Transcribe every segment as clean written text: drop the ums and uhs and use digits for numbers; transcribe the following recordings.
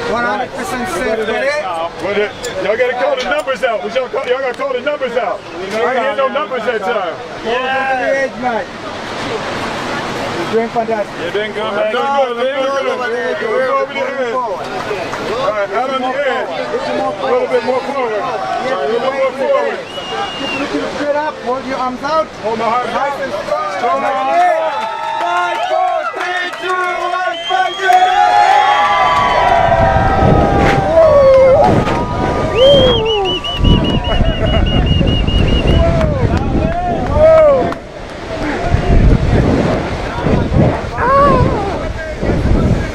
100% safe, ready? But y'all gotta call the numbers out. Y'all gotta call the numbers out. I ain't hear no numbers that time. Yeah. You're doing fantastic. You're doing good, man. Go over the edge. All right, out on the edge. A little bit more forward. A little bit more forward. Keep looking straight up. Hold your arms out. Hold my heart Nice and strong. Strong. 5, 4, 3, 2, 1, fire!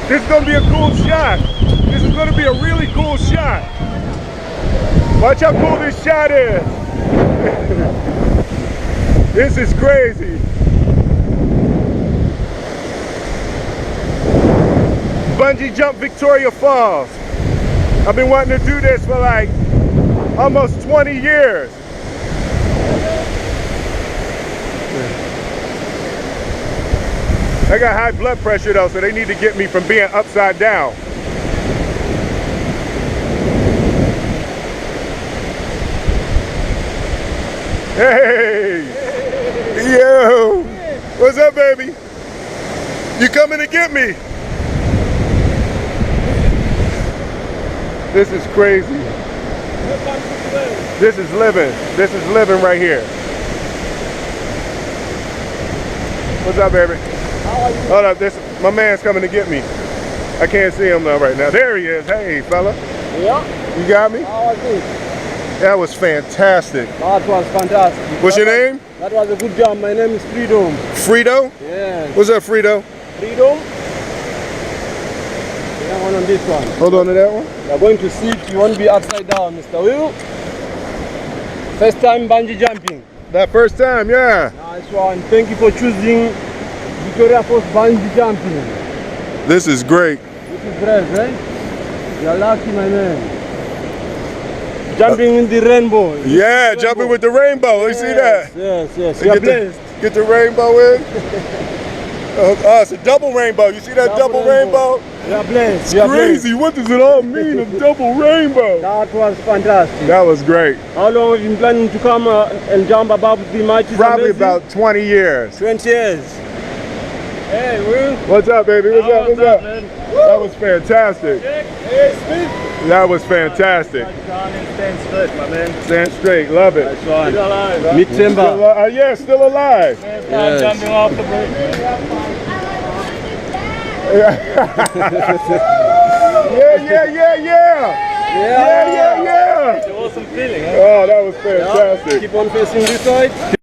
This is going to be a cool shot. This is going to be a really cool shot. Watch how cool this shot is. This is crazy. Bungee jump Victoria Falls. I've been wanting to do this for like almost 20 years. I got high blood pressure though, so they need to get me from being upside down. Hey! Yo! What's up, baby? You coming to get me? This is crazy. This is living. This is living right here. What's up, baby? Hold up, my man's coming to get me. I can't see him though right now. There he is. Hey, fella. Yeah. You got me? How was it? That was fantastic. That was fantastic. What's your name? That was a good job. My name is Freedom. Frito? Yeah. What's up, Frito? Freedom. Yeah, one on this one. Hold on to that one. You're going to sit. You won't be upside down, Mr. Will. First time bungee jumping. That first time, yeah. Nice one. Thank you for choosing Victoria Falls bungee jumping. This is great. This is great, right? You're lucky, my man. Jumping in the rainbow. Yeah, jumping with the rainbow. You see that? Yes. You're blessed. Get the rainbow in. It's a double rainbow. You see that double rainbow? You're blessed. It's crazy. What does it all mean, a double rainbow? That was fantastic. That was great. How long have you been planning to come and jump above the mighty? Probably about 20 years. 20 years. Hey, Will. What's up, baby? What's up? Man? That was fantastic. Hey, Smith. That was fantastic. Stand straight, my man. Stand straight. Love it. Nice one. Still alive. Mid-Timber. Yeah, still alive. Yes. Jumping off the bridge. Yeah. It was awesome feeling, huh? Oh, that was fantastic. Keep on facing this side.